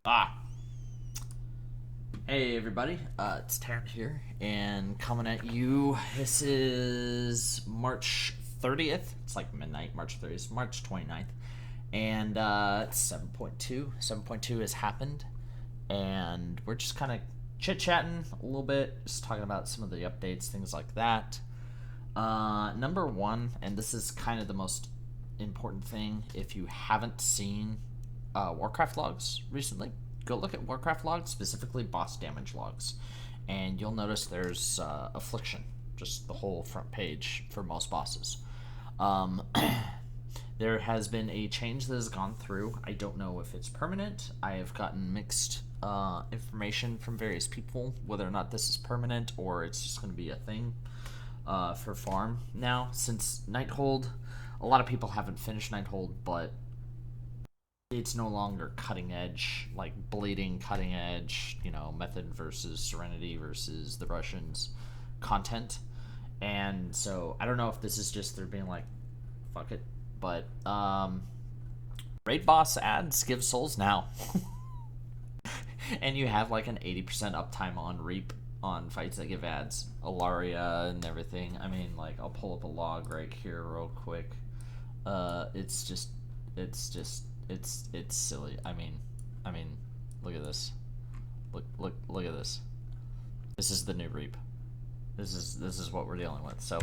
Ah, hey everybody, it's Taryn here, and coming at you. This is March 30th. It's like midnight, March 30th, March 29th, and it's 7.2. 7.2 has happened, and we're just kind of chit chatting a little bit, just talking about some of the updates, things like that. Number one, and this is kind of the most important thing, if you haven't seen Warcraft logs recently, go look at Warcraft logs, specifically boss damage logs, and you'll notice there's affliction, just the whole front page for most bosses. Um, there has been a change that has gone through. I don't know if it's permanent. I have gotten mixed information from various people whether or not this is permanent or it's just going to be a thing for farm now. Since Nighthold, a lot of people haven't finished Nighthold, but it's no longer cutting edge, like bleeding cutting edge, Method versus Serenity versus the Russians content. And so I don't know if this is just they're being like, fuck it. But raid boss ads give souls now. And you have like an 80% uptime on Reap on fights that give ads. Alaria and everything. I mean, like, I'll pull up a log right here real quick. It's just it's silly. I mean, look at this. Look at this. This is the new Reap. This is what we're dealing with. So,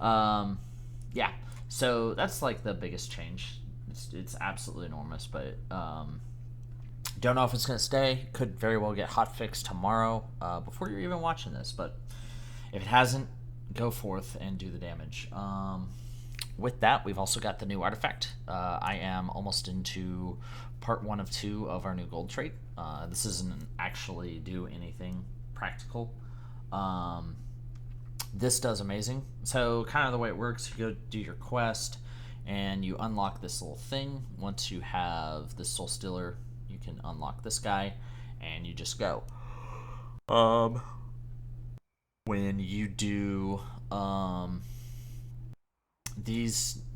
yeah. So that's like the biggest change. It's absolutely enormous, but don't know if it's gonna stay. Could very well get hotfixed tomorrow before you're even watching this. But if it hasn't, go forth and do the damage. With that, we've also got the new artifact. I am almost into part 1 of 2 of our new gold trait. This doesn't actually do anything practical. This does amazing. So kind of the way it works, you go do your quest and you unlock this little thing. Once you have this soul stealer, you can unlock this guy and you just go. When you do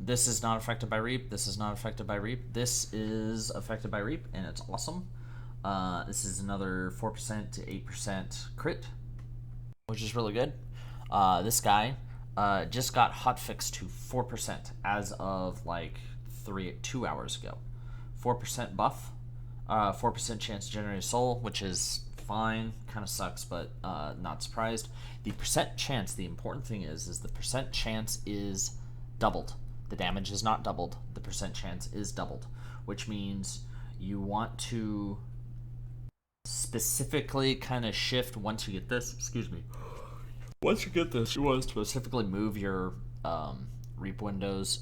this is not affected by Reap. This is not affected by Reap. This is affected by Reap, and it's awesome. This is another 4% to 8% crit, which is really good. This guy just got hotfixed to 4% as of like 2 hours ago. 4% buff, 4% chance to generate a soul, which is fine. Kind of sucks, but not surprised. The percent chance, the important thing is the percent chance is doubled. The damage is not doubled. The percent chance is doubled, which means you want to specifically kind of shift once you get this. Excuse me. Once you get this, you want to specifically move your Reap windows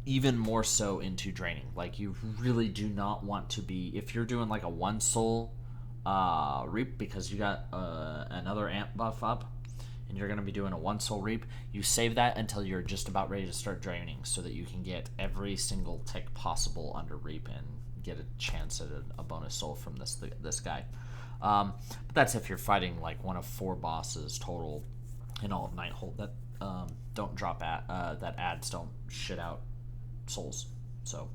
even more so into draining. Like, you really do not want to be, if you're doing like a 1 soul Reap because you got another amp buff up and you're going to be doing a 1 soul Reap, you save that until you're just about ready to start draining so that you can get every single tick possible under Reap and get a chance at a bonus soul from this guy. But that's if you're fighting like one of 4 bosses total in all of Nighthold that don't drop that ads don't shit out souls. So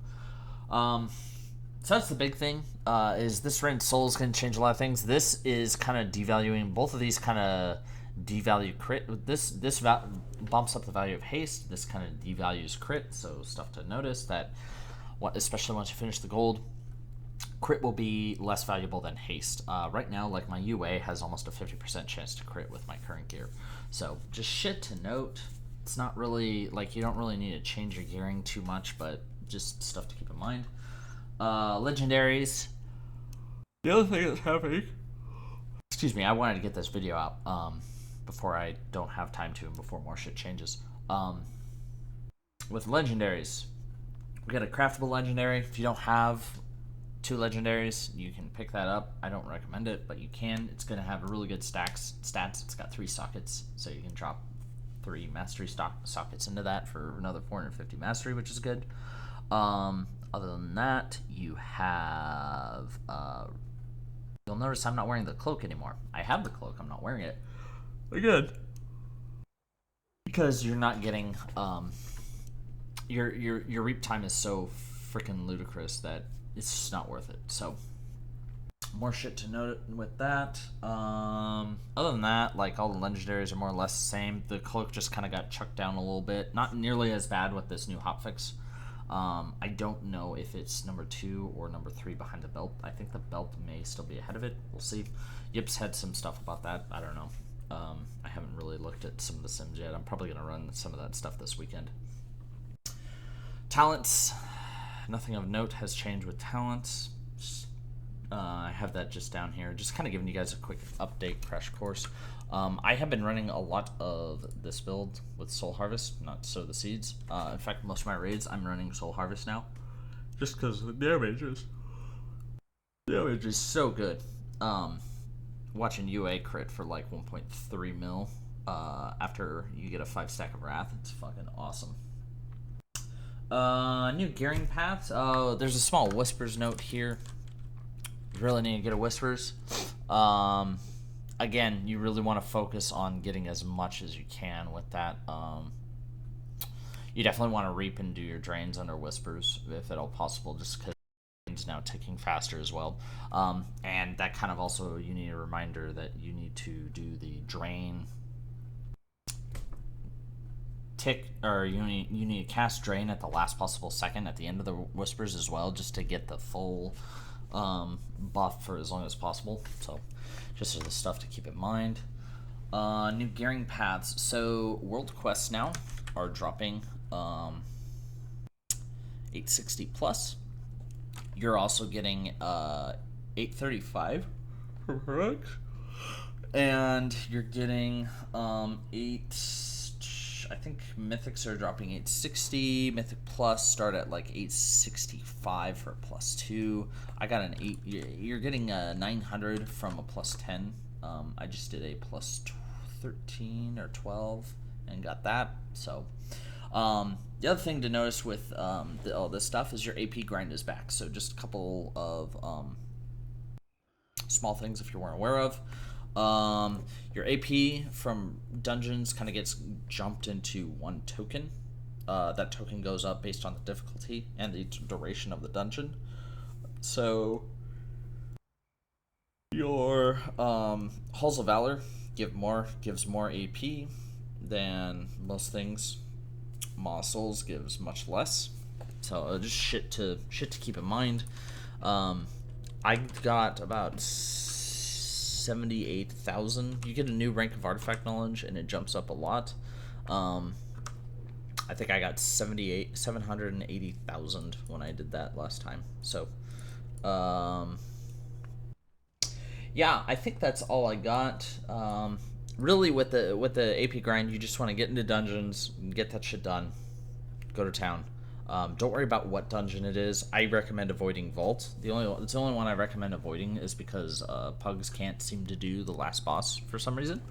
that's the big thing. Is this range souls can change a lot of things. This is kind of devaluing. Both of these kind of devalue crit. This bumps up the value of haste. This kind of devalues crit. So stuff to notice that, especially once you finish the gold, crit will be less valuable than haste. Right now, like, my UA has almost a 50% chance to crit with my current gear. So just shit to note. It's not really, like, you don't really need to change your gearing too much, but just stuff to keep in mind. Legendaries. The other thing that's happening... Excuse me, I wanted to get this video out before I don't have time to and before more shit changes. With legendaries, we got a craftable legendary. If you don't have 2 legendaries, you can pick that up. I don't recommend it, but you can. It's going to have really good stats. It's got 3 sockets, so you can drop 3 mastery sockets into that for another 450 mastery, which is good. Other than that, you have you'll notice I'm not wearing the cloak anymore. I have the cloak, I'm not wearing it. Again, because you're not getting your reap time is so freaking ludicrous that it's just not worth it. So more shit to note with that. Other than that, like, all the legendaries are more or less the same. The cloak just kind of got chucked down a little bit. Not nearly as bad with this new hotfix. I don't know if it's number 2 or number 3 behind the belt. I think the belt may still be ahead of it. We'll see. Yips had some stuff about that. I don't know. I haven't really looked at some of the sims yet. I'm probably going to run some of that stuff this weekend. Talents. Nothing of note has changed with talents. I have that just down here. Just kind of giving you guys a quick update crash course. I have been running a lot of this build with Soul Harvest, not Sow the Seeds. In fact, most of my raids, I'm running Soul Harvest now. Just because the damage is so good. Watching UA crit for like 1.3 mil after you get a 5 stack of Wrath, it's fucking awesome. New gearing paths. There's a small Whispers note here. You really need to get a Whispers. Again, you really want to focus on getting as much as you can with that. You definitely want to reap and do your drains under Whispers if at all possible, just because it's now ticking faster as well. And that kind of also, you need a reminder that you need to do the drain tick, or you need to cast drain at the last possible second at the end of the Whispers as well, just to get the full buff for as long as possible. So just as the stuff to keep in mind. New gearing paths. So world quests now are dropping 860 plus. You're also getting 835 from Heroics, and you're getting I think Mythics are dropping 860. Mythic Plus start at like 865 for a +2. I got an 8. You're getting a 900 from a +10. I just did a +13 or 12 and got that. So the other thing to notice with all this stuff is your AP grind is back. So just a couple of small things if you weren't aware of. Your AP from dungeons kind of gets jumped into 1 token. That token goes up based on the difficulty and the duration of the dungeon. So your Halls of Valor gives more AP than most things. Maw Souls gives much less. So just shit to keep in mind. I got about 78,000. You get a new rank of artifact knowledge and it jumps up a lot. I think I got 780,000 when I did that last time. So yeah, I think that's all I got. Really with the AP grind, you just want to get into dungeons, get that shit done, go to town. Don't worry about what dungeon it is. I recommend avoiding Vault. It's the only one I recommend avoiding is because Pugs can't seem to do the last boss for some reason.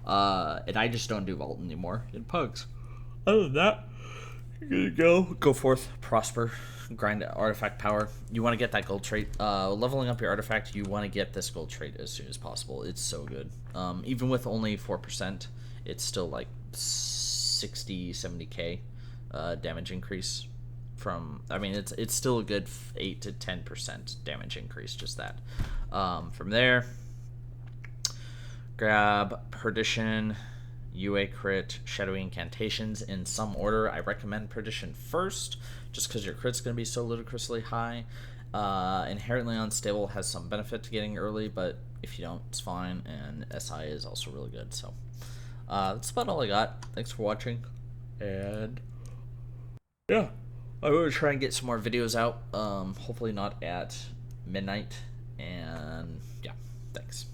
And I just don't do Vault anymore in Pugs. Other than that, you're gonna go forth, prosper, grind artifact power. You want to get that gold trait. Leveling up your artifact, you want to get this gold trait as soon as possible. It's so good. Even with only 4%, it's still like 60, 70k damage increase. It's still a good 8 to 10% damage increase, just that. From there, grab Perdition, UA crit, Shadowy Incantations in some order. I recommend Perdition first, just because your crit's going to be so ludicrously high. Inherently Unstable has some benefit to getting early, but if you don't, it's fine. And SI is also really good. So that's about all I got. Thanks for watching, and yeah, I'm going to try and get some more videos out. Hopefully not at midnight. And yeah, thanks.